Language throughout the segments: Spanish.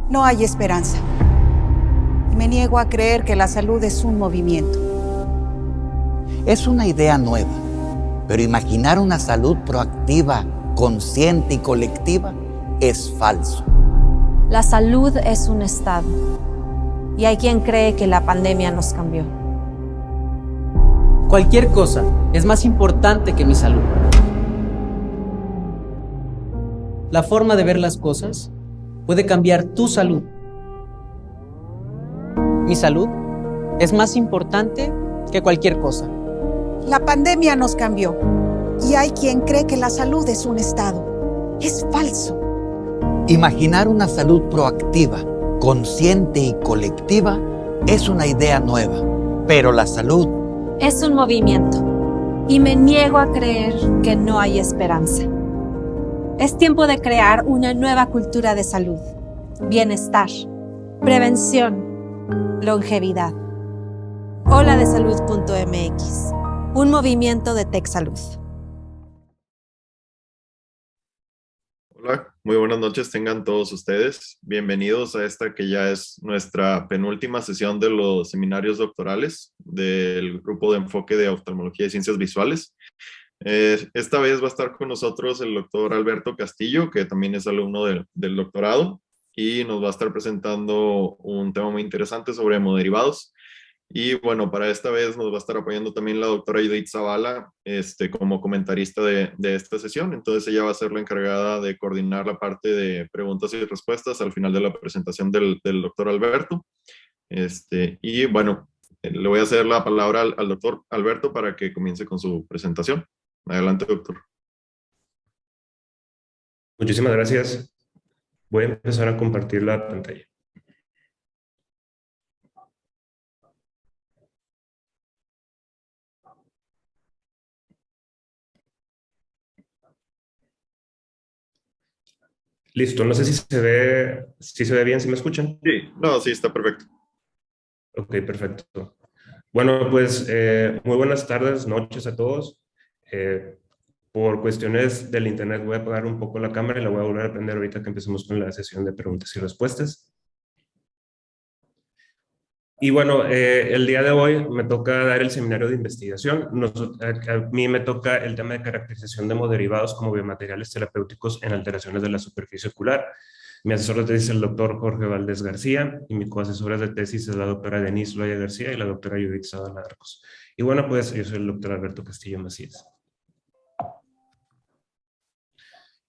No hay esperanza. Y me niego a creer que la salud es un movimiento. Es una idea nueva, pero imaginar una salud proactiva, consciente y colectiva es falso. La salud es un estado, y hay quien cree que la pandemia nos cambió. Cualquier cosa es más importante que mi salud. La forma de ver las cosas puede cambiar tu salud. Mi salud es más importante que cualquier cosa. La pandemia nos cambió. Y hay quien cree que la salud es un estado. Es falso. Imaginar una salud proactiva, consciente y colectiva es una idea nueva, pero la salud Es un movimiento, y me niego a creer que no hay esperanza. Es tiempo de crear una nueva cultura de salud, bienestar, prevención, longevidad. Holadesalud.mx, un movimiento de TechSalud. Hola, muy buenas noches tengan todos ustedes. Bienvenidos a esta que ya es nuestra penúltima sesión de los seminarios doctorales del Grupo de Enfoque de Oftalmología y Ciencias Visuales. Esta vez va a estar con nosotros el doctor Alberto Castillo, que también es alumno del doctorado, y nos va a estar presentando un tema muy interesante sobre hemoderivados. Y bueno, para esta vez nos va a estar apoyando también la doctora Judith Zavala como comentarista de esta sesión. Entonces ella va a ser la encargada de coordinar la parte de preguntas y respuestas al final de la presentación del doctor Alberto. Y bueno, le voy a ceder la palabra al doctor Alberto para que comience con su presentación. Adelante, doctor. Muchísimas gracias. Voy a empezar a compartir la pantalla. Listo, no sé si se ve bien, si me escuchan. Sí, no, sí, está perfecto. Ok, perfecto. Bueno, pues muy buenas tardes, noches a todos. Por cuestiones del internet voy a apagar un poco la cámara y la voy a volver a prender ahorita que empecemos con la sesión de preguntas y respuestas. Y bueno, el día de hoy me toca dar el seminario de investigación. A mí me toca el tema de caracterización de hemoderivados como biomateriales terapéuticos en alteraciones de la superficie ocular. Mi asesor de tesis es el doctor Jorge Valdés García y mi coasesora de tesis es la doctora Denise Loya García y la doctora Judith Zavala Arcos. Y bueno, pues yo soy el doctor Alberto Castillo Macías.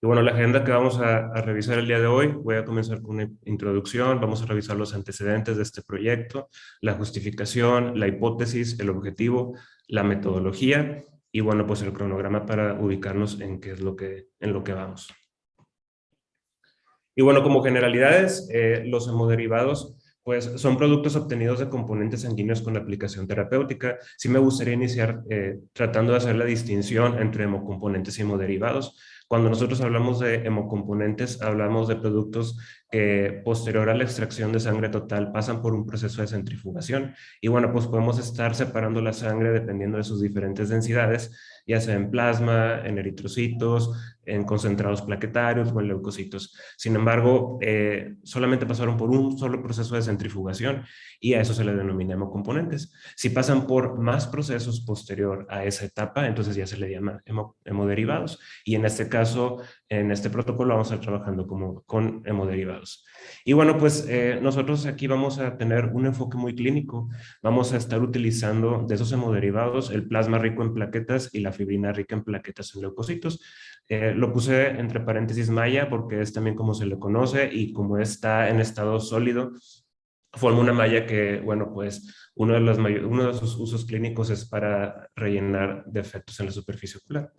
Y bueno, la agenda que vamos a revisar el día de hoy, voy a comenzar con una introducción, vamos a revisar los antecedentes de este proyecto, la justificación, la hipótesis, el objetivo, la metodología y bueno, pues el cronograma para ubicarnos en qué es en lo que vamos. Y bueno, como generalidades, los hemoderivados pues son productos obtenidos de componentes sanguíneos con aplicación terapéutica. Sí me gustaría iniciar tratando de hacer la distinción entre hemocomponentes y hemoderivados. Cuando nosotros hablamos de hemocomponentes, hablamos de productos que posterior a la extracción de sangre total pasan por un proceso de centrifugación. Y bueno, pues podemos estar separando la sangre dependiendo de sus diferentes densidades, ya sea en plasma, en eritrocitos, en concentrados plaquetarios o en leucocitos. Sin embargo, solamente pasaron por un solo proceso de centrifugación y a eso se le denomina hemocomponentes. Si pasan por más procesos posterior a esa etapa, entonces ya se le llama hemoderivados. Y en este caso, en este protocolo vamos a estar trabajando con hemoderivados. Y bueno, pues nosotros aquí vamos a tener un enfoque muy clínico. Vamos a estar utilizando de esos hemoderivados el plasma rico en plaquetas y la fibrina rica en plaquetas en leucocitos. Lo puse entre paréntesis malla porque es también como se le conoce y como está en estado sólido, forma una malla que, bueno, pues uno de sus usos clínicos es para rellenar defectos en la superficie ocular.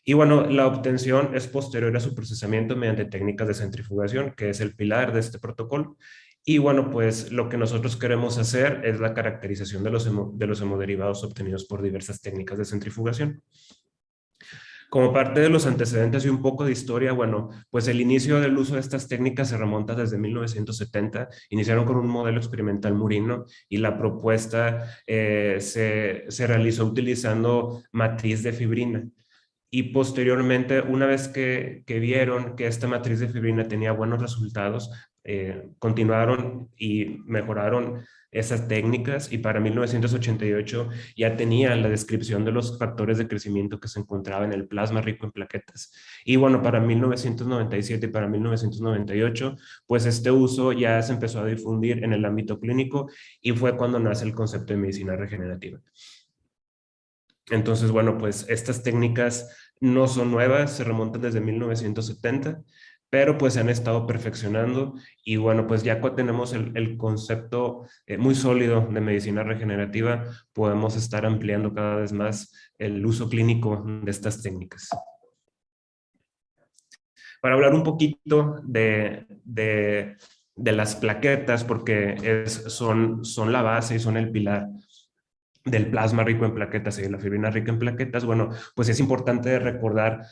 Y bueno, la obtención es posterior a su procesamiento mediante técnicas de centrifugación, que es el pilar de este protocolo. Y bueno, pues lo que nosotros queremos hacer es la caracterización de los hemoderivados obtenidos por diversas técnicas de centrifugación. Como parte de los antecedentes y un poco de historia, bueno, pues el inicio del uso de estas técnicas se remonta desde 1970. Iniciaron con un modelo experimental murino y la propuesta se realizó utilizando matriz de fibrina. y posteriormente, una vez que vieron que esta matriz de fibrina tenía buenos resultados, continuaron y mejoraron esas técnicas, y para 1988 ya tenían la descripción de los factores de crecimiento que se encontraban en el plasma rico en plaquetas. Y bueno, para 1997 y para 1998, pues este uso ya se empezó a difundir en el ámbito clínico y fue cuando nace el concepto de medicina regenerativa. Entonces, bueno, pues estas técnicas no son nuevas, se remontan desde 1970, pero pues se han estado perfeccionando, y bueno, pues ya cuando tenemos el concepto muy sólido de medicina regenerativa, podemos estar ampliando cada vez más el uso clínico de estas técnicas. Para hablar un poquito de las plaquetas, porque son la base y son el pilar del plasma rico en plaquetas y de la fibrina rica en plaquetas, bueno, pues es importante recordar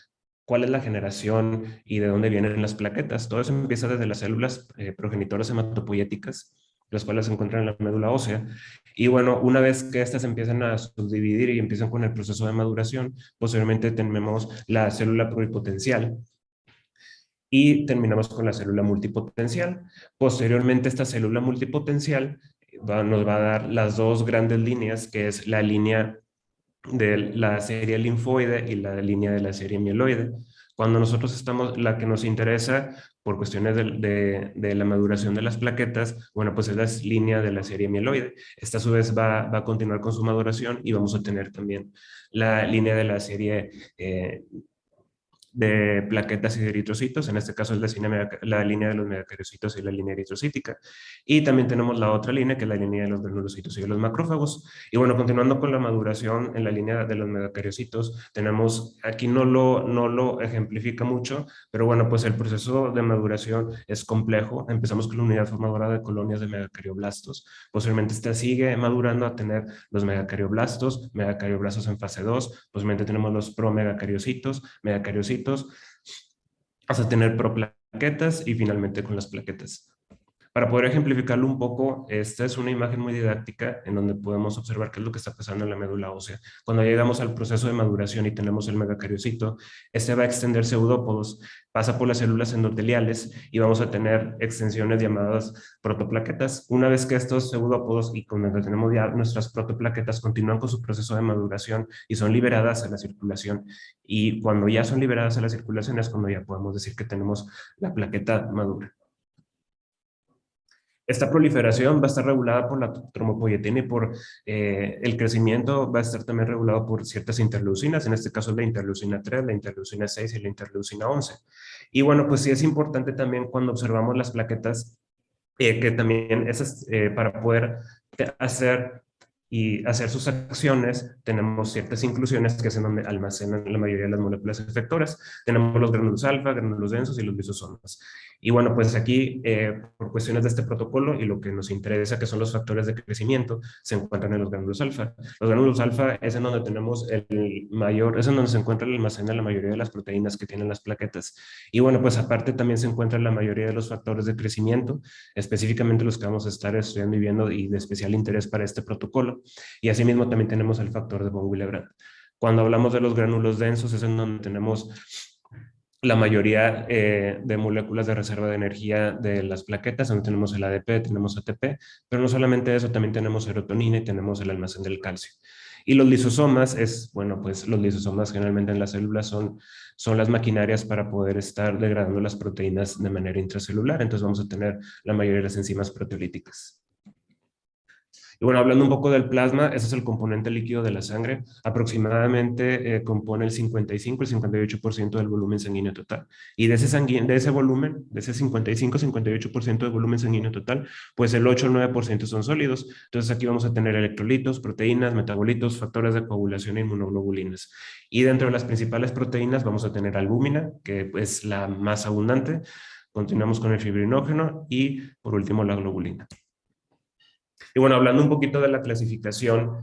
cuál es la generación y de dónde vienen las plaquetas. Todo eso empieza desde las células progenitoras hematopoyéticas, las cuales se encuentran en la médula ósea. Y bueno, una vez que estas empiezan a subdividir y empiezan con el proceso de maduración, posteriormente tenemos la célula pluripotencial y terminamos con la célula multipotencial. Posteriormente, esta célula multipotencial nos va a dar las dos grandes líneas, que es la línea de la serie linfoide y la línea de la serie mieloide. Cuando nosotros estamos, la que nos interesa por cuestiones de la maduración de las plaquetas, bueno, pues es la línea de la serie mieloide. Esta a su vez va a continuar con su maduración y vamos a tener también la línea de la serie de plaquetas y de eritrocitos. En este caso es la línea de los megacariocitos y la línea eritrocítica. Y también tenemos la otra línea, que es la línea de los granulocitos y de los macrófagos. Y bueno, continuando con la maduración en la línea de los megacariocitos, tenemos, aquí no lo ejemplifica mucho, pero bueno, pues el proceso de maduración es complejo. Empezamos con la unidad formadora de colonias de megacardioblastos. Posteriormente esta sigue madurando a tener los megacarioblastos en fase 2. Posteriormente tenemos los promegacariocitos, megacariocitos, hasta tener proplaquetas y finalmente con las plaquetas. Para poder ejemplificarlo un poco, esta es una imagen muy didáctica en donde podemos observar qué es lo que está pasando en la médula ósea. Cuando llegamos al proceso de maduración y tenemos el megacariocito, este va a extender pseudópodos, pasa por las células endoteliales y vamos a tener extensiones llamadas protoplaquetas. Una vez que estos pseudópodos y cuando tenemos ya nuestras protoplaquetas continúan con su proceso de maduración y son liberadas a la circulación, y cuando ya son liberadas a la circulación es cuando ya podemos decir que tenemos la plaqueta madura. Esta proliferación va a estar regulada por la tromopoyetina y por el crecimiento va a estar también regulado por ciertas interleucinas, en este caso la interleucina 3, la interleucina 6 y la interleucina 11. Y bueno, pues sí es importante también cuando observamos las plaquetas, que también esas, para poder hacer sus acciones, tenemos ciertas inclusiones que es en donde almacenan la mayoría de las moléculas efectoras. Tenemos los gránulos alfa, gránulos densos y los lisosomas. Y bueno, pues aquí, por cuestiones de este protocolo y lo que nos interesa, que son los factores de crecimiento, se encuentran en los gránulos alfa. Los gránulos alfa es en donde tenemos es en donde se encuentra el almacén de la mayoría de las proteínas que tienen las plaquetas. Y bueno, pues aparte también se encuentran la mayoría de los factores de crecimiento, específicamente los que vamos a estar estudiando y viendo y de especial interés para este protocolo. Y asimismo también tenemos el factor de von Willebrand. Cuando hablamos de los gránulos densos es en donde tenemos la mayoría de moléculas de reserva de energía de las plaquetas, donde tenemos el ADP, tenemos ATP, pero no solamente eso, también tenemos serotonina y tenemos el almacén del calcio. Y los lisosomas bueno, pues los lisosomas generalmente en las células son las maquinarias para poder estar degradando las proteínas de manera intracelular, entonces vamos a tener la mayoría de las enzimas proteolíticas. Y bueno, hablando un poco del plasma, ese es el componente líquido de la sangre. Aproximadamente compone el 55, el 58% del volumen sanguíneo total. Y de ese volumen, de ese 55-58% del volumen sanguíneo total, pues el 8 o 9% son sólidos. Entonces aquí vamos a tener electrolitos, proteínas, metabolitos, factores de coagulación e inmunoglobulinas. Y dentro de las principales proteínas vamos a tener albúmina, que es la más abundante. Continuamos con el fibrinógeno y por último la globulina. Y bueno, hablando un poquito de la clasificación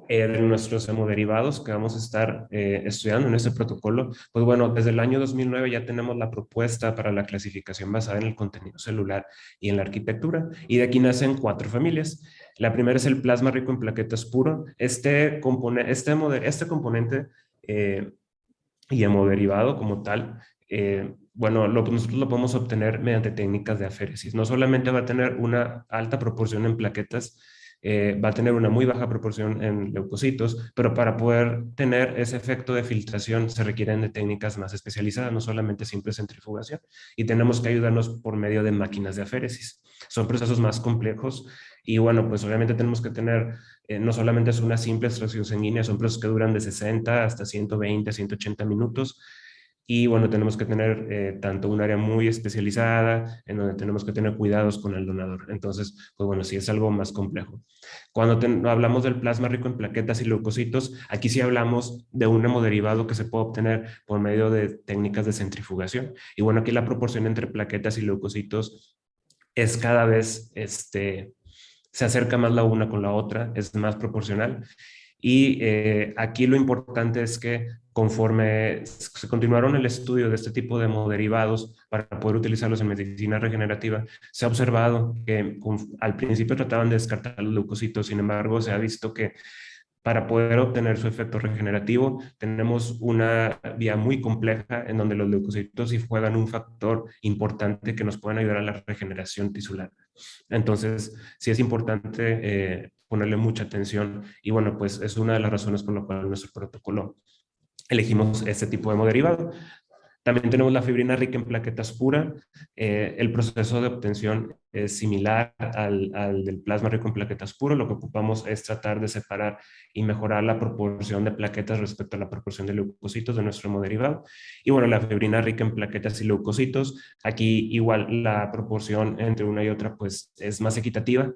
de nuestros hemoderivados que vamos a estar estudiando en este protocolo, pues bueno, desde el año 2009 ya tenemos la propuesta para la clasificación basada en el contenido celular y en la arquitectura, y de aquí nacen 4 familias. La primera es el plasma rico en plaquetas puro. Este componente y hemoderivado como tal, bueno, nosotros lo podemos obtener mediante técnicas de aféresis. No solamente va a tener una alta proporción en plaquetas, va a tener una muy baja proporción en leucocitos, pero para poder tener ese efecto de filtración se requieren de técnicas más especializadas, no solamente simple centrifugación, y tenemos que ayudarnos por medio de máquinas de aféresis. Son procesos más complejos y bueno, pues obviamente tenemos que tener, no solamente es una simple extracción sanguínea, son procesos que duran de 60 hasta 120, 180 minutos. Y bueno, tenemos que tener tanto un área muy especializada en donde tenemos que tener cuidados con el donador. Entonces, pues bueno, sí es algo más complejo. Cuando hablamos del plasma rico en plaquetas y leucocitos, aquí sí hablamos de un hemoderivado que se puede obtener por medio de técnicas de centrifugación. Y bueno, aquí la proporción entre plaquetas y leucocitos es cada vez, se acerca más la una con la otra, es más proporcional. Y aquí lo importante es que conforme se continuaron el estudio de este tipo de hemoderivados para poder utilizarlos en medicina regenerativa, se ha observado que al principio trataban de descartar los leucocitos, sin embargo se ha visto que para poder obtener su efecto regenerativo tenemos una vía muy compleja en donde los leucocitos sí juegan un factor importante que nos pueden ayudar a la regeneración tisular. Entonces, sí es importante ponerle mucha atención y bueno, pues es una de las razones por la cual nuestro protocolo elegimos este tipo de hemoderivado. También tenemos la fibrina rica en plaquetas pura. El proceso de obtención es similar al del plasma rico en plaquetas puro. Lo que ocupamos es tratar de separar y mejorar la proporción de plaquetas respecto a la proporción de leucocitos de nuestro hemoderivado. Y bueno, la fibrina rica en plaquetas y leucocitos, aquí igual la proporción entre una y otra pues es más equitativa.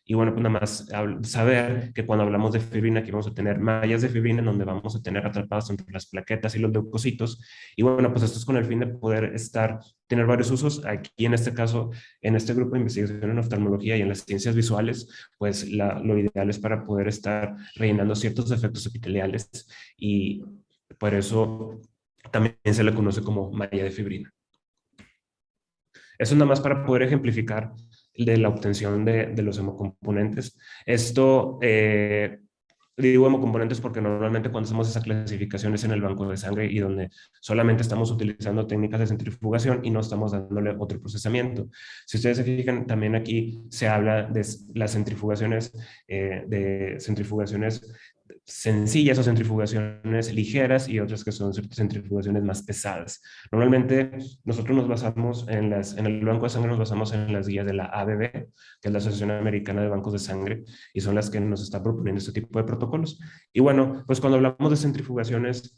Y bueno, pues nada más saber que cuando hablamos de fibrina, aquí vamos a tener mallas de fibrina en donde vamos a tener atrapados entre las plaquetas y los leucocitos. Y bueno, pues esto es con el fin de poder tener varios usos. Aquí en este caso, en este grupo de investigación en oftalmología y en las ciencias visuales, pues lo ideal es para poder estar rellenando ciertos efectos epiteliales y por eso también se le conoce como malla de fibrina. Eso nada más para poder ejemplificar de la obtención de los hemocomponentes. Esto, digo hemocomponentes porque normalmente cuando hacemos esa clasificación es en el banco de sangre y donde solamente estamos utilizando técnicas de centrifugación y no estamos dándole otro procesamiento. Si ustedes se fijan, también aquí se habla de las centrifugaciones, sencillas o centrifugaciones ligeras y otras que son centrifugaciones más pesadas. Normalmente nosotros nos basamos en el banco de sangre, nos basamos en las guías de la ABB, que es la Asociación Americana de Bancos de Sangre, y son las que nos están proponiendo este tipo de protocolos. Y bueno, pues cuando hablamos de centrifugaciones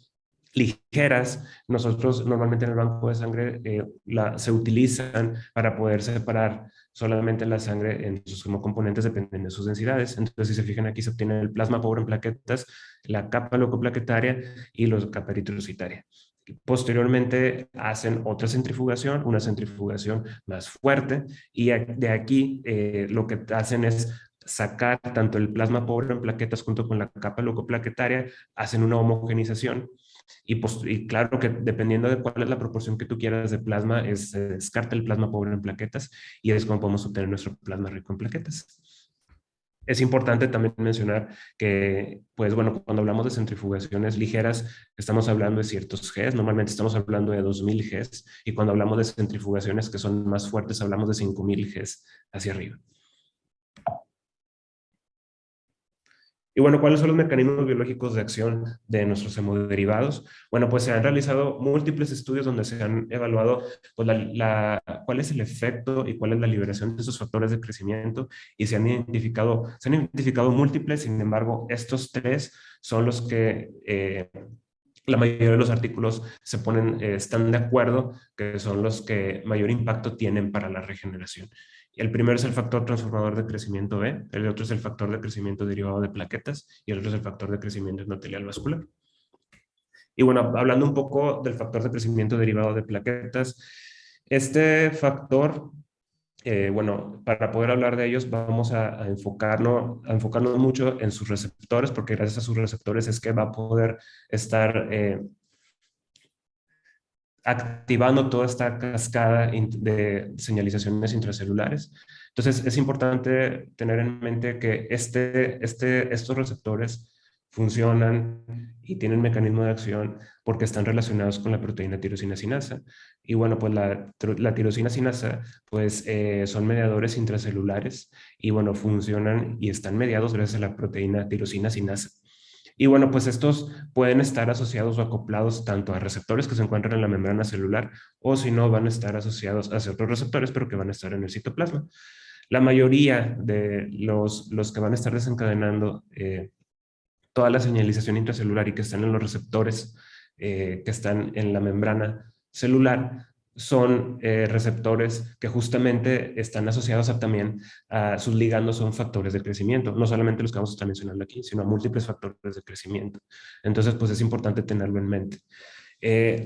ligeras, nosotros normalmente en el banco de sangre se utilizan para poder separar solamente la sangre en sus componentes dependiendo de sus densidades. Entonces, si se fijan aquí, se obtiene el plasma pobre en plaquetas, la capa leucoplaquetaria y la capa eritrocitaria. Posteriormente hacen otra centrifugación, una centrifugación más fuerte, y de aquí lo que hacen es sacar tanto el plasma pobre en plaquetas junto con la capa leucoplaquetaria, hacen una homogenización. Y claro que dependiendo de cuál es la proporción que tú quieras de plasma, se descarta el plasma pobre en plaquetas y es como podemos obtener nuestro plasma rico en plaquetas. Es importante también mencionar que, pues bueno, cuando hablamos de centrifugaciones ligeras, estamos hablando de ciertos Gs, normalmente estamos hablando de 2000 Gs, y cuando hablamos de centrifugaciones que son más fuertes, hablamos de 5000 Gs hacia arriba. Y bueno, ¿cuáles son los mecanismos biológicos de acción de nuestros hemoderivados? Bueno, pues se han realizado múltiples estudios donde se han evaluado pues, cuál es el efecto y cuál es la liberación de esos factores de crecimiento, y se han identificado múltiples. Sin embargo, estos tres son los que la mayoría de los artículos están de acuerdo que son los que mayor impacto tienen para la regeneración. El primero es el factor transformador de crecimiento B, el otro es el factor de crecimiento derivado de plaquetas y el otro es el factor de crecimiento endotelial vascular. Y bueno, hablando un poco del factor de crecimiento derivado de plaquetas, este factor, bueno, para poder hablar de ellos vamos a enfocarnos mucho en sus receptores, porque gracias a sus receptores es que va a poder estar activando toda esta cascada de señalizaciones intracelulares. Entonces, es importante tener en mente que estos receptores funcionan y tienen mecanismo de acción porque están relacionados con la proteína tirosina sinasa. Y bueno, pues la tirosina sinasa pues son mediadores intracelulares y bueno, funcionan y están mediados gracias a la proteína tirosina sinasa. Y bueno, pues estos pueden estar asociados o acoplados tanto a receptores que se encuentran en la membrana celular o si no van a estar asociados a otros receptores pero que van a estar en el citoplasma. La mayoría de los que van a estar desencadenando toda la señalización intracelular y que están en los receptores que están en la membrana celular son receptores que justamente están asociados también a sus ligandos, son factores de crecimiento, no solamente los que vamos a estar mencionando aquí, sino a múltiples factores de crecimiento. Entonces, pues es importante tenerlo en mente.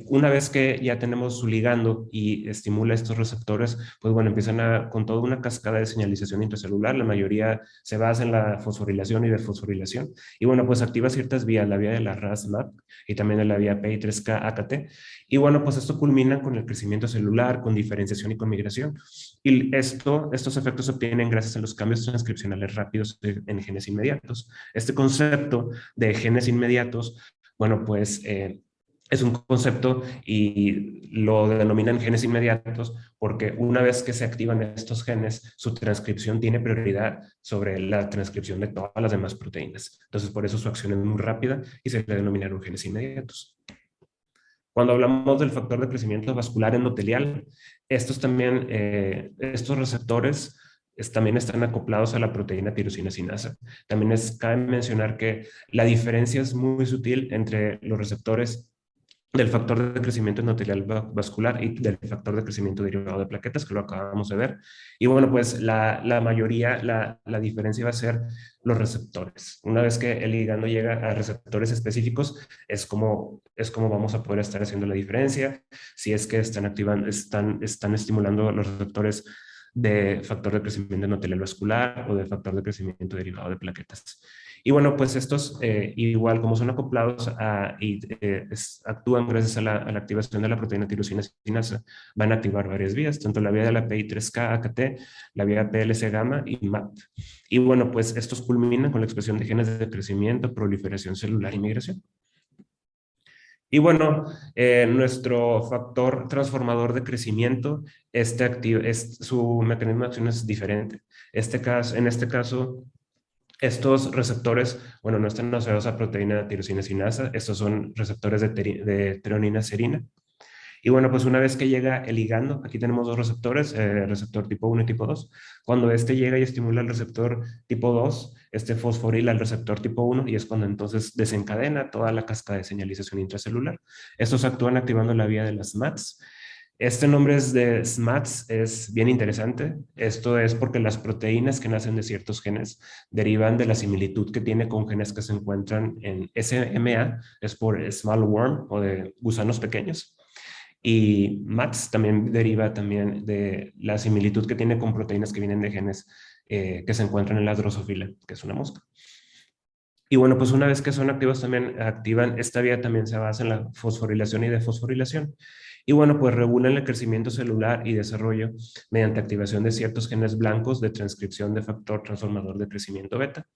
Una vez que ya tenemos su ligando y estimula estos receptores, pues bueno, empiezan con toda una cascada de señalización intracelular. La mayoría se basa en la fosforilación y desfosforilación. Y bueno, pues activa ciertas vías, la vía de la RAS-MAP y también de la vía PI3K-AKT. Y bueno, pues esto culmina con el crecimiento celular, con diferenciación y con migración. Y estos efectos se obtienen gracias a los cambios transcripcionales rápidos en genes inmediatos. Este concepto de genes inmediatos, bueno, pues es un concepto y lo denominan genes inmediatos porque una vez que se activan estos genes, su transcripción tiene prioridad sobre la transcripción de todas las demás proteínas. Entonces, por eso su acción es muy rápida y se le denominaron genes inmediatos. Cuando hablamos del factor de crecimiento vascular endotelial, estos receptores también están acoplados a la proteína tirosina sinasa. También cabe mencionar que la diferencia es muy sutil entre los receptores del factor de crecimiento endotelial vascular y del factor de crecimiento derivado de plaquetas, que lo acabamos de ver. Y bueno, pues la mayoría, la diferencia va a ser los receptores. Una vez que el ligando llega a receptores específicos, es como vamos a poder estar haciendo la diferencia, si es que están estimulando los receptores de factor de crecimiento endotelial vascular o de factor de crecimiento derivado de plaquetas. Y bueno, pues estos igual como son acoplados actúan gracias a la activación de la proteína tirosina sinasa, van a activar varias vías, tanto la vía de la PI3K, AKT, la vía PLC gamma y MAP. Y bueno, pues estos culminan con la expresión de genes de crecimiento, proliferación celular y migración. Y bueno, nuestro factor transformador de crecimiento, su mecanismo de acción es diferente. En este caso, estos receptores, bueno, no están asociados a proteína tirosina sinasa, estos son receptores de treonina serina. Y bueno, pues una vez que llega el ligando, aquí tenemos dos receptores, receptor tipo 1 y tipo 2. Cuando este llega y estimula el receptor tipo 2, este fosforila el receptor tipo 1 y es cuando entonces desencadena toda la cascada de señalización intracelular. Estos actúan activando la vía de las SMADs. Este nombre de SMADs es bien interesante. Esto es porque las proteínas que nacen de ciertos genes derivan de la similitud que tiene con genes que se encuentran en SMA, es por small worm o de gusanos pequeños. Y MADS también deriva de la similitud que tiene con proteínas que vienen de genes que se encuentran en la drosófila, que es una mosca. Y bueno, pues una vez que son activos también activan, esta vía también se basa en la fosforilación y desfosforilación. Y bueno, pues regulan el crecimiento celular y desarrollo mediante activación de ciertos genes blancos de transcripción de factor transformador de crecimiento beta.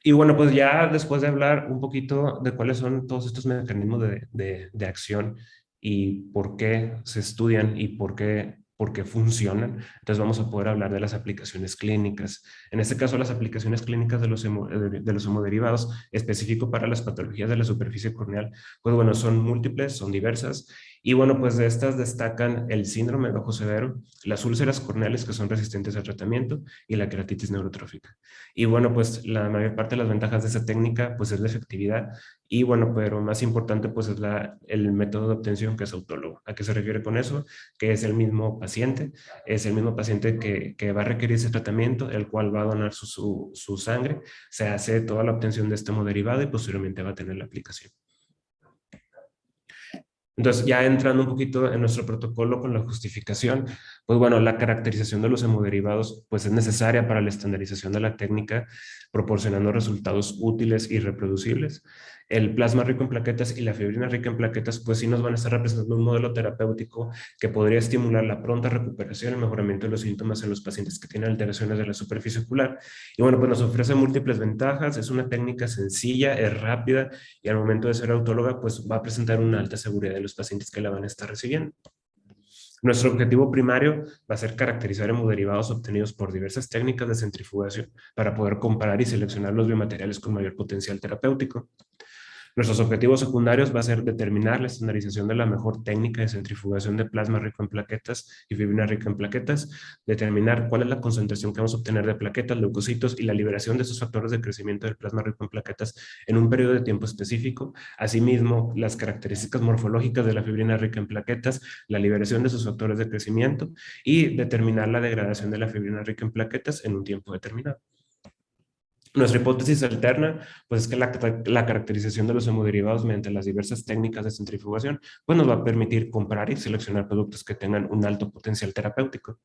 Y bueno, pues ya después de hablar un poquito de cuáles son todos estos mecanismos de acción y por qué se estudian y por qué funcionan, entonces vamos a poder hablar de las aplicaciones clínicas. En este caso, las aplicaciones clínicas de los hemoderivados, específico para las patologías de la superficie corneal, pues bueno, son múltiples, son diversas. Y bueno, pues de estas destacan el síndrome de ojo severo, las úlceras corneales que son resistentes al tratamiento y la queratitis neurotrófica. Y bueno, pues la mayor parte de las ventajas de esta técnica pues es la efectividad y bueno, pero más importante pues es el método de obtención que es autólogo. ¿A qué se refiere con eso? Que es el mismo paciente que va a requerir ese tratamiento, el cual va a donar su sangre, se hace toda la obtención de este hemoderivado y posteriormente va a tener la aplicación. Entonces, ya entrando un poquito en nuestro protocolo con la justificación, pues bueno, la caracterización de los hemoderivados pues es necesaria para la estandarización de la técnica, proporcionando resultados útiles y reproducibles. el plasma rico en plaquetas y la fibrina rica en plaquetas, pues sí nos van a estar representando un modelo terapéutico que podría estimular la pronta recuperación y el mejoramiento de los síntomas en los pacientes que tienen alteraciones de la superficie ocular. Y bueno, pues nos ofrece múltiples ventajas, es una técnica sencilla, es rápida y al momento de ser autóloga, pues va a presentar una alta seguridad de los pacientes que la van a estar recibiendo. Nuestro objetivo primario va a ser caracterizar hemoderivados obtenidos por diversas técnicas de centrifugación para poder comparar y seleccionar los biomateriales con mayor potencial terapéutico. Nuestros objetivos secundarios va a ser determinar la estandarización de la mejor técnica de centrifugación de plasma rico en plaquetas y fibrina rica en plaquetas, determinar cuál es la concentración que vamos a obtener de plaquetas, leucocitos y la liberación de esos factores de crecimiento del plasma rico en plaquetas en un periodo de tiempo específico. Asimismo, las características morfológicas de la fibrina rica en plaquetas, la liberación de sus factores de crecimiento y determinar la degradación de la fibrina rica en plaquetas en un tiempo determinado. Nuestra hipótesis alterna, pues es que la caracterización de los hemoderivados mediante las diversas técnicas de centrifugación, pues nos va a permitir comprar y seleccionar productos que tengan un alto potencial terapéutico.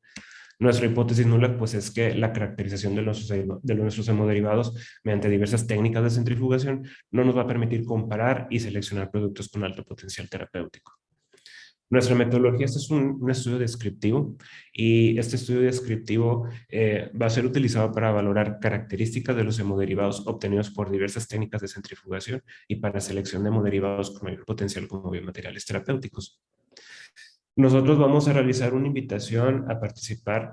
Nuestra hipótesis nula, pues es que la caracterización de nuestros hemoderivados mediante diversas técnicas de centrifugación no nos va a permitir comparar y seleccionar productos con alto potencial terapéutico. Nuestra metodología, este es un estudio descriptivo y este estudio descriptivo va a ser utilizado para valorar características de los hemoderivados obtenidos por diversas técnicas de centrifugación y para selección de hemoderivados con mayor potencial como biomateriales terapéuticos. Nosotros vamos a realizar una invitación a participar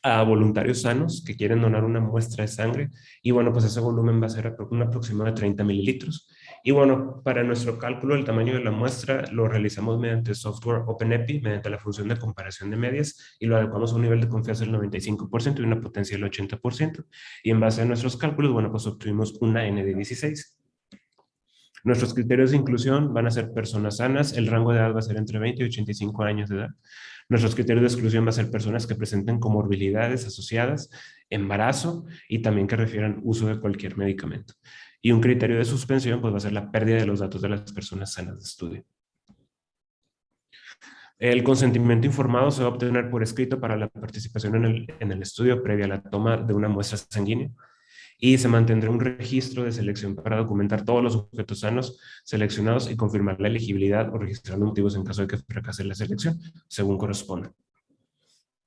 a voluntarios sanos que quieren donar una muestra de sangre y bueno, pues ese volumen va a ser un aproximado de 30 mililitros. Y bueno, para nuestro cálculo del tamaño de la muestra lo realizamos mediante software OpenEpi, mediante la función de comparación de medias y lo adecuamos a un nivel de confianza del 95% y una potencia del 80%. Y en base a nuestros cálculos, bueno, pues obtuvimos una N de 16. Nuestros criterios de inclusión van a ser personas sanas, el rango de edad va a ser entre 20 y 85 años de edad. Nuestros criterios de exclusión va a ser personas que presenten comorbilidades asociadas, embarazo y también que refieran uso de cualquier medicamento. Y un criterio de suspensión pues va a ser la pérdida de los datos de las personas sanas de estudio. El consentimiento informado se va a obtener por escrito para la participación en el estudio previa a la toma de una muestra sanguínea y se mantendrá un registro de selección para documentar todos los objetos sanos seleccionados y confirmar la elegibilidad o registrar los motivos en caso de que fracase la selección, según corresponda.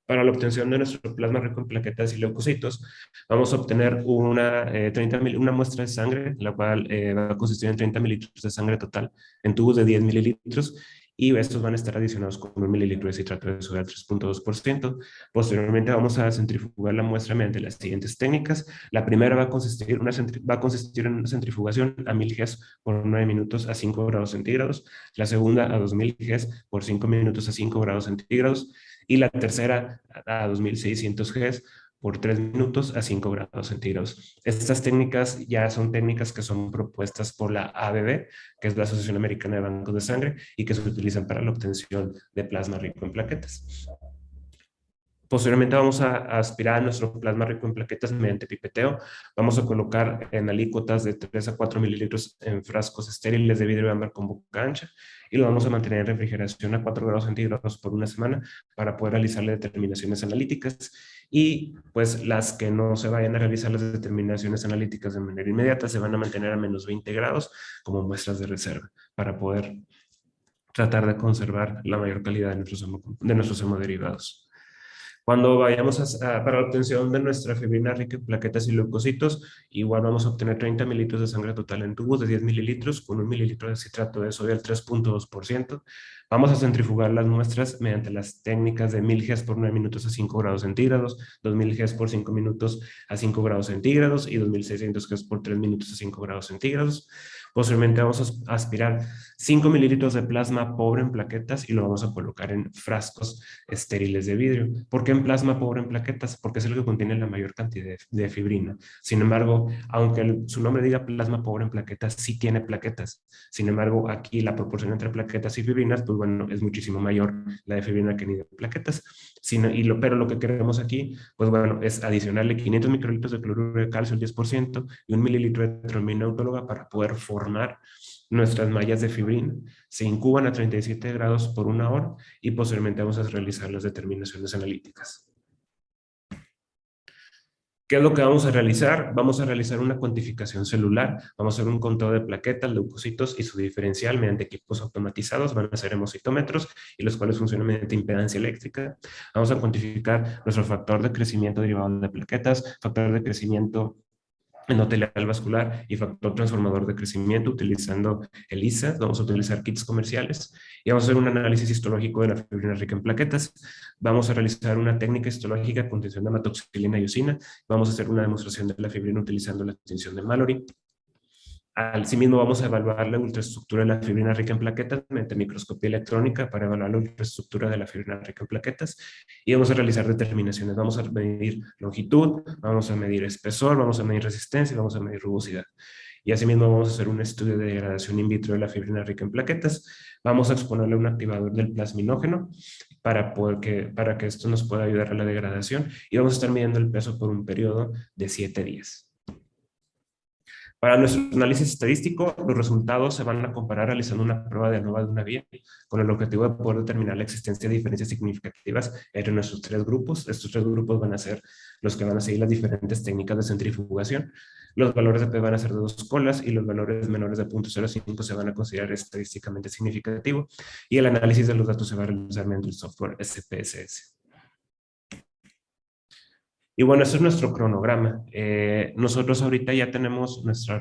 Para la obtención de nuestro plasma rico en plaquetas y leucocitos, vamos a obtener una muestra de sangre, la cual va a consistir en 30 mililitros de sangre total en tubos de 10 mililitros y estos van a estar adicionados con 1 mililitro de citrato de sodio al 3.2%. Posteriormente vamos a centrifugar la muestra mediante las siguientes técnicas. La primera va a consistir en una centrifugación a 1000 Gs por 9 minutos a 5 grados centígrados. La segunda a 2000 Gs por 5 minutos a 5 grados centígrados. Y la tercera a 2600 Gs por 3 minutos a 5 grados centígrados. Estas técnicas ya son técnicas que son propuestas por la ABB, que es la Asociación Americana de Bancos de Sangre, y que se utilizan para la obtención de plasma rico en plaquetas. Posteriormente vamos a aspirar a nuestro plasma rico en plaquetas mediante pipeteo. Vamos a colocar en alícuotas de 3 a 4 mililitros en frascos estériles de vidrio ámbar con boca ancha y lo vamos a mantener en refrigeración a 4 grados centígrados por una semana para poder realizarle determinaciones analíticas y pues las que no se vayan a realizar las determinaciones analíticas de manera inmediata se van a mantener a menos 20 grados como muestras de reserva para poder tratar de conservar la mayor calidad de nuestros hemoderivados. Cuando vayamos para la obtención de nuestra fibrina rica en plaquetas y leucocitos, igual vamos a obtener 30 mililitros de sangre total en tubos de 10 mililitros con 1 mililitro de citrato de sodio al 3.2%. Vamos a centrifugar las muestras mediante las técnicas de 1000 Gs por 9 minutos a 5 grados centígrados, 2000 Gs por 5 minutos a 5 grados centígrados y 2600 Gs por 3 minutos a 5 grados centígrados. Posteriormente vamos a aspirar 5 mililitros de plasma pobre en plaquetas y lo vamos a colocar en frascos estériles de vidrio. ¿Por qué en plasma pobre en plaquetas? Porque es el que contiene la mayor cantidad de fibrina. Sin embargo, aunque su nombre diga plasma pobre en plaquetas, sí tiene plaquetas. Sin embargo, aquí la proporción entre plaquetas y fibrinas, pues bueno, es muchísimo mayor la de fibrina que ni de plaquetas. Pero lo que queremos aquí, pues bueno, es adicionarle 500 microlitros de cloruro de calcio, el 10%, y 1 mililitro de trombina autóloga para poder formar nuestras mallas de fibrina. Se incuban a 37 grados por 1 hora y posteriormente vamos a realizar las determinaciones analíticas. ¿Qué es lo que vamos a realizar? Vamos a realizar una cuantificación celular, vamos a hacer un conteo de plaquetas, leucocitos y su diferencial mediante equipos automatizados, van a ser hemocitómetros y los cuales funcionan mediante impedancia eléctrica. Vamos a cuantificar nuestro factor de crecimiento derivado de plaquetas, factor de crecimiento endotelial vascular y factor transformador de crecimiento utilizando ELISA. Vamos a utilizar kits comerciales y vamos a hacer un análisis histológico de la fibrina rica en plaquetas. Vamos a realizar una técnica histológica con tinción de hematoxilina y usina. Vamos a hacer una demostración de la fibrina utilizando la tinción de Mallory. Asimismo, vamos a evaluar la ultraestructura de la fibrina rica en plaquetas mediante microscopía electrónica para evaluar la ultraestructura de la fibrina rica en plaquetas y vamos a realizar determinaciones. Vamos a medir longitud, vamos a medir espesor, vamos a medir resistencia y vamos a medir rugosidad. Y asimismo vamos a hacer un estudio de degradación in vitro de la fibrina rica en plaquetas. Vamos a exponerle un activador del plasminógeno para que esto nos pueda ayudar a la degradación y vamos a estar midiendo el peso por un periodo de 7 días. Para nuestro análisis estadístico, los resultados se van a comparar realizando una prueba de ANOVA de una vía con el objetivo de poder determinar la existencia de diferencias significativas entre nuestros 3 grupos. Estos 3 grupos van a ser los que van a seguir las diferentes técnicas de centrifugación. Los valores de P van a ser de 2 colas y los valores menores de 0.05 se van a considerar estadísticamente significativo y el análisis de los datos se va a realizar mediante el software SPSS. Y bueno, ese es nuestro cronograma. Nosotros ahorita ya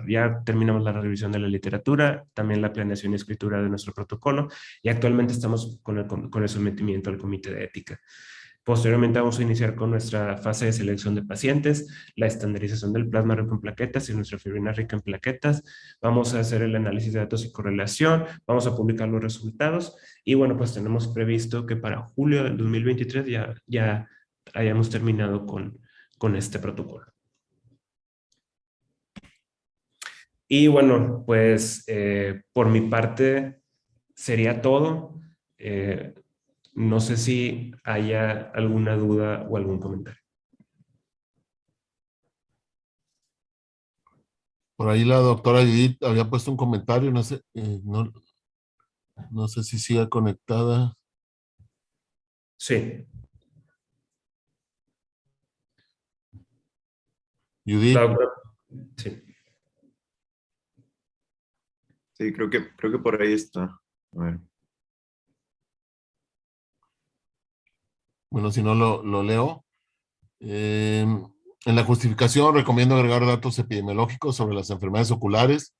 ya terminamos la revisión de la literatura, también la planeación y escritura de nuestro protocolo, y actualmente estamos con el sometimiento al comité de ética. Posteriormente vamos a iniciar con nuestra fase de selección de pacientes, la estandarización del plasma rico en plaquetas y nuestra fibrina rica en plaquetas. Vamos a hacer el análisis de datos y correlación, vamos a publicar los resultados, y bueno, pues tenemos previsto que para julio del 2023 ya hayamos terminado con este protocolo. Y bueno, pues por mi parte sería todo. No sé si haya alguna duda o algún comentario. Por ahí la doctora Judith había puesto un comentario, no sé, no sé si siga conectada. Sí. Judith. La doctora, sí. Sí, creo que por ahí está. A ver. Bueno, si no lo leo. En la justificación recomiendo agregar datos epidemiológicos sobre las enfermedades oculares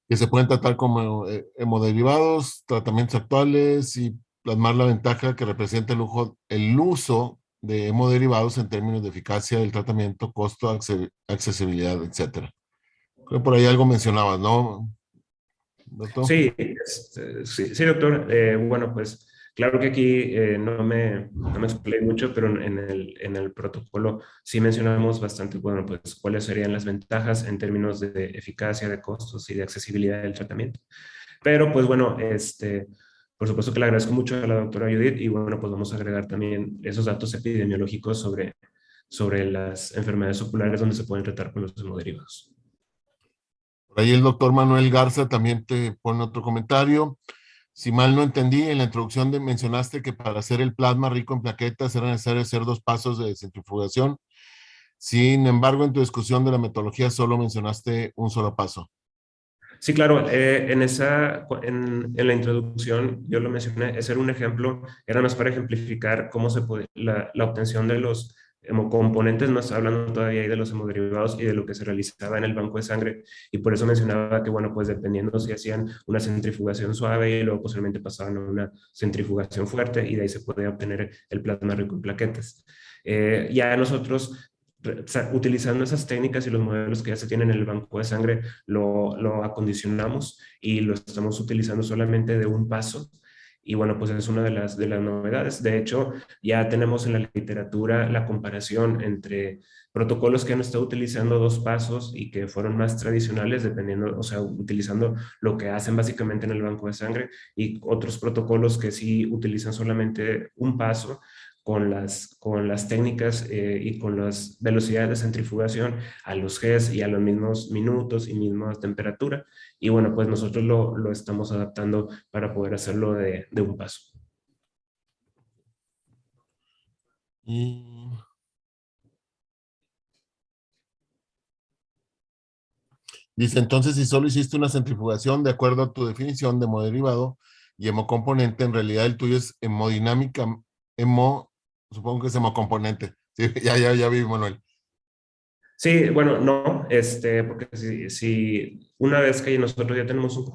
que se pueden tratar como hemoderivados, tratamientos actuales y plasmar la ventaja que representa el uso de hemoderivados en términos de eficacia del tratamiento, costo, accesibilidad, etc. Creo que por ahí algo mencionabas, ¿no, doctor? Sí, sí, doctor. Bueno, pues claro que aquí no me explayé mucho, pero en el protocolo sí mencionamos bastante, bueno, pues cuáles serían las ventajas en términos de eficacia, de costos y de accesibilidad del tratamiento. Pero pues bueno, por supuesto que le agradezco mucho a la doctora Judith y bueno, pues vamos a agregar también esos datos epidemiológicos sobre las enfermedades oculares donde se pueden tratar con los hemoderivados. Por ahí el doctor Manuel Garza también te pone otro comentario. Si mal no entendí, en la introducción mencionaste que para hacer el plasma rico en plaquetas era necesario hacer 2 pasos de centrifugación. Sin embargo, en tu discusión de la metodología solo mencionaste un solo paso. Sí, claro, en la introducción yo lo mencioné, ese era un ejemplo, era más para ejemplificar cómo se puede, la obtención de los hemocomponentes, no está hablando todavía ahí de los hemoderivados y de lo que se realizaba en el banco de sangre, y por eso mencionaba que, bueno, pues dependiendo si hacían una centrifugación suave y luego posiblemente pasaban a una centrifugación fuerte y de ahí se podía obtener el plasma rico en plaquetas. Ya nosotros utilizando esas técnicas y los modelos que ya se tienen en el banco de sangre, lo acondicionamos y lo estamos utilizando solamente de un paso. Y bueno, pues es una de las novedades. De hecho, ya tenemos en la literatura la comparación entre protocolos que han estado utilizando 2 pasos y que fueron más tradicionales, dependiendo, o sea, utilizando lo que hacen básicamente en el banco de sangre, y otros protocolos que sí utilizan solamente un paso, con las técnicas y con las velocidades de centrifugación a los Gs y a los mismos minutos y misma temperatura. Y bueno, pues nosotros lo estamos adaptando para poder hacerlo de un paso. Y Dice, entonces, si solo hiciste una centrifugación de acuerdo a tu definición de hemoderivado y hemocomponente, en realidad el tuyo es hemodinámica, supongo que es hemocomponente. Sí, ya vi, Manuel. Sí, bueno, no, porque si una vez que nosotros ya tenemos un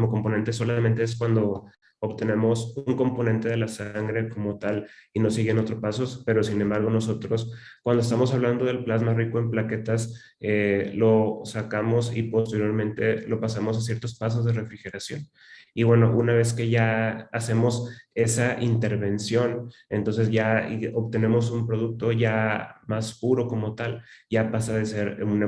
componente, solamente es cuando obtenemos un componente de la sangre como tal y nos siguen otros pasos, pero sin embargo nosotros cuando estamos hablando del plasma rico en plaquetas, lo sacamos y posteriormente lo pasamos a ciertos pasos de refrigeración. Y bueno, una vez que ya hacemos esa intervención, entonces ya obtenemos un producto ya más puro como tal, ya pasa de ser un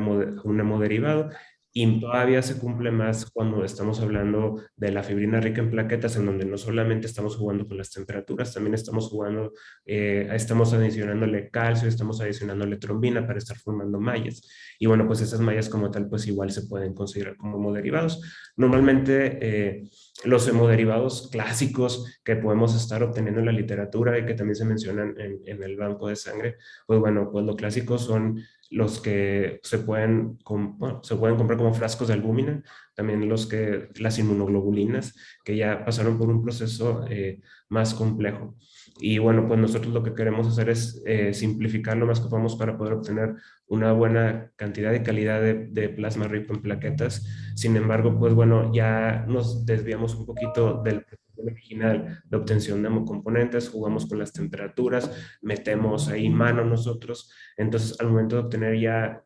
hemoderivado y todavía se cumple más cuando estamos hablando de la fibrina rica en plaquetas, en donde no solamente estamos jugando con las temperaturas, también estamos jugando, estamos adicionándole calcio, estamos adicionándole trombina para estar formando mallas. Y bueno, pues esas mallas como tal, pues igual se pueden considerar como hemoderivados. Normalmente los hemoderivados clásicos que podemos estar obteniendo en la literatura y que también se mencionan en el banco de sangre, pues bueno, pues lo clásico son los que se pueden comprar como frascos de albúmina, también las inmunoglobulinas, que ya pasaron por un proceso más complejo. Y bueno, pues nosotros lo que queremos hacer es simplificar lo más que podamos para poder obtener una buena cantidad y calidad de plasma rico en plaquetas. Sin embargo, pues bueno, ya nos desviamos un poquito del protocolo original de obtención de hemocomponentes, jugamos con las temperaturas, metemos ahí mano nosotros. Entonces, al momento de obtener ya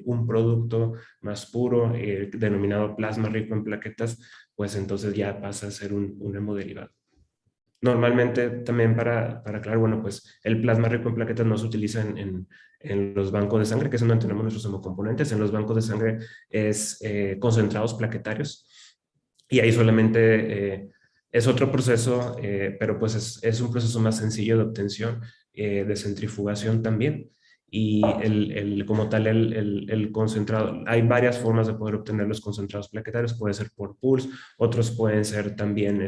un producto más puro, denominado plasma rico en plaquetas, pues entonces ya pasa a ser un hemoderivado. Normalmente también para aclarar, bueno, pues el plasma rico en plaquetas no se utiliza en los bancos de sangre, que es donde tenemos nuestros hemocomponentes. En los bancos de sangre es concentrados plaquetarios y ahí solamente es otro proceso, pero pues es un proceso más sencillo de obtención, de centrifugación también. Y como tal, el concentrado, hay varias formas de poder obtener los concentrados plaquetarios, puede ser por pools, otros pueden ser también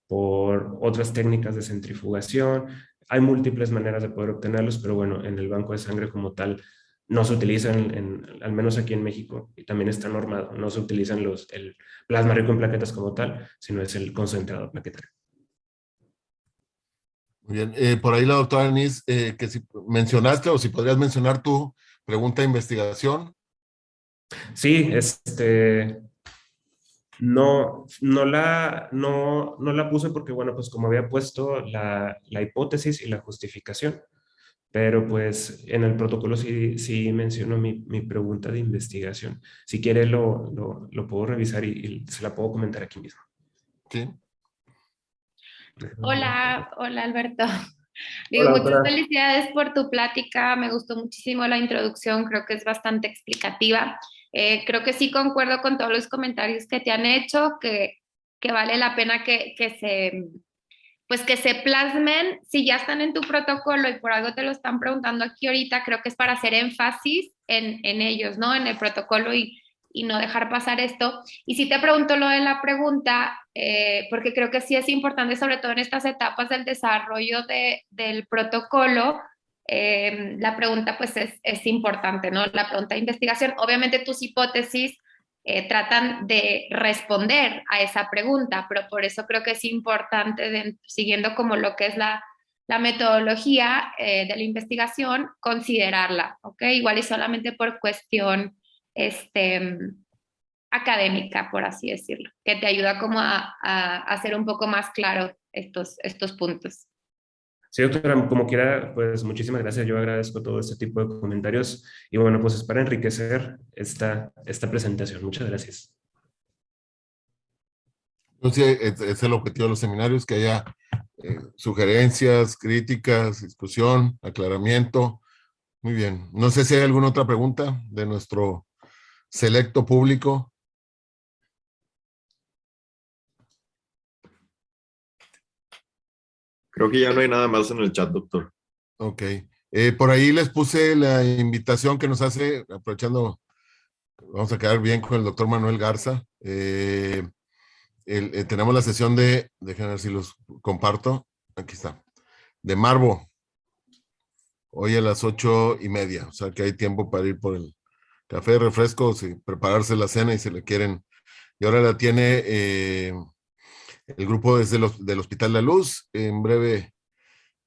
por otras técnicas de centrifugación. Hay múltiples maneras de poder obtenerlos, pero bueno, en el banco de sangre como tal no se utilizan, al menos aquí en México, y también está normado, no se utilizan el plasma rico en plaquetas como tal, sino es el concentrado plaquetario. Muy bien. Por ahí la doctora Denise, que si mencionaste o si podrías mencionar tu pregunta de investigación. Sí, no la puse porque, bueno, pues como había puesto la hipótesis y la justificación, pero pues en el protocolo sí menciono mi pregunta de investigación. Si quiere lo puedo revisar y se la puedo comentar aquí mismo. Sí. Hola, hola Alberto. Hola, Muchas doctora. felicidades por tu plática. Me gustó muchísimo la introducción, creo que es bastante explicativa. Creo que sí concuerdo con todos los comentarios que te han hecho, que vale la pena que se plasmen. Si ya están en tu protocolo y por algo te lo están preguntando aquí ahorita, creo que es para hacer énfasis en ellos, ¿no? En el protocolo y no dejar pasar esto. Y sí te pregunto lo de la pregunta, porque creo que sí es importante, sobre todo en estas etapas del desarrollo del protocolo, la pregunta pues es importante, ¿no? La pregunta de investigación. Obviamente tus hipótesis tratan de responder a esa pregunta, pero por eso creo que es importante, siguiendo como lo que es la metodología de la investigación, considerarla, ¿ok? Igual y solamente por cuestión académica, por así decirlo, que te ayuda como a hacer un poco más claro estos puntos. Sí, doctora, como quiera, pues muchísimas gracias. Yo agradezco todo este tipo de comentarios y bueno, pues es para enriquecer esta presentación. Muchas gracias. Entonces, es el objetivo de los seminarios, que haya sugerencias, críticas, discusión, aclaramiento. Muy bien. No sé si hay alguna otra pregunta de nuestro selecto público. Creo que ya no hay nada más en el chat, doctor. Ok. Por ahí les puse la invitación que nos hace, aprovechando, vamos a quedar bien con el doctor Manuel Garza. Tenemos la sesión déjenme ver si los comparto. Aquí está. De Marbo. Hoy a las 8:30. O sea que hay tiempo para ir por café, refrescos y prepararse la cena y se le quieren. Y ahora la tiene el grupo desde del Hospital La Luz. En breve,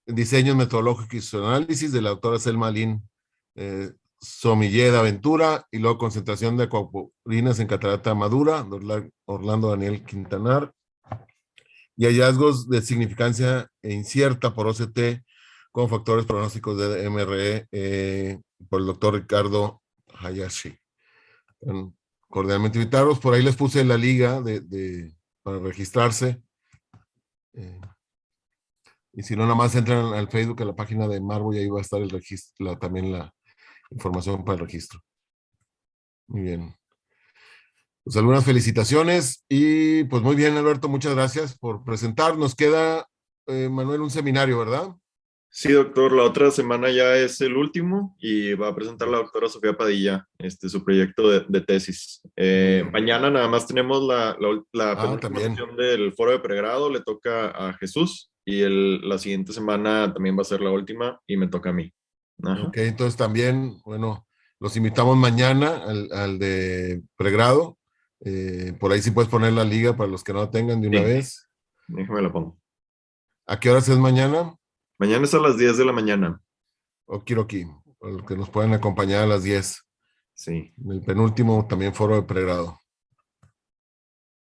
diseños metodológicos y análisis de la doctora Selma Lynn Somilleda Aventura, y luego concentración de acuaporin en catarata madura, de Orlando Daniel Quintanar, y hallazgos de significancia incierta por OCT con factores pronósticos de MRE por el doctor Ricardo Hayashi. Cordialmente invitarlos. Por ahí les puse la liga para registrarse. Y si no, nada más entran al Facebook, a la página de Marvo, y ahí va a estar el registro, también la información para el registro. Muy bien. Pues algunas felicitaciones y pues muy bien, Alberto, muchas gracias por presentar. Nos queda, Manuel, un seminario, ¿verdad? Sí, doctor, la otra semana ya es el último y va a presentar la doctora Sofía Padilla su proyecto de tesis. Mañana nada más tenemos la penúltima sesión del foro de pregrado, le toca a Jesús, y la siguiente semana también va a ser la última y me toca a mí. Ajá. Ok, entonces también, bueno, los invitamos mañana al de pregrado. Por ahí sí puedes poner la liga para los que no la tengan de una vez. Déjame la pongo. ¿A qué horas es mañana? Mañana es a las 10 de la mañana. Okiroki, a los que nos pueden acompañar a las 10. Sí. El penúltimo también foro de pregrado.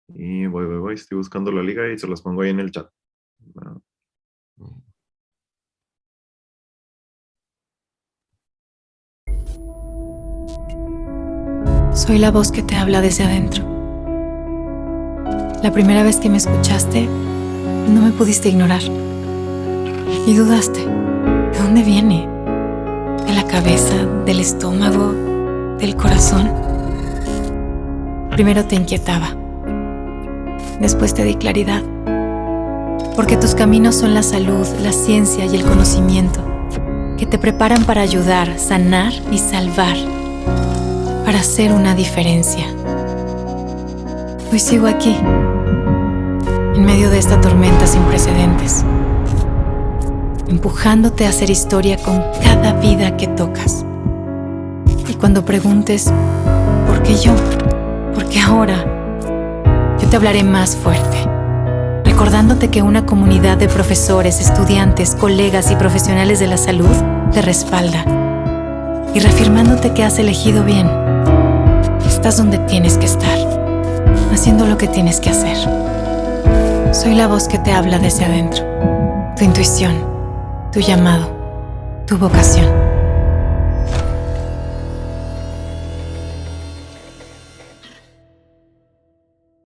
Y voy, estoy buscando la liga y se las pongo ahí en el chat. Soy la voz que te habla desde adentro. La primera vez que me escuchaste, no me pudiste ignorar. Y dudaste, ¿de dónde viene? ¿De la cabeza, del estómago, del corazón? Primero te inquietaba. Después te di claridad. Porque tus caminos son la salud, la ciencia y el conocimiento, que te preparan para ayudar, sanar y salvar, para hacer una diferencia. Hoy sigo aquí, en medio de esta tormenta sin precedentes, empujándote a hacer historia con cada vida que tocas. Y cuando preguntes, ¿por qué yo? ¿Por qué ahora? Yo te hablaré más fuerte, recordándote que una comunidad de profesores, estudiantes, colegas y profesionales de la salud te respalda, y reafirmándote que has elegido bien. Estás donde tienes que estar, haciendo lo que tienes que hacer. Soy la voz que te habla desde adentro, tu intuición, tu llamado, tu vocación.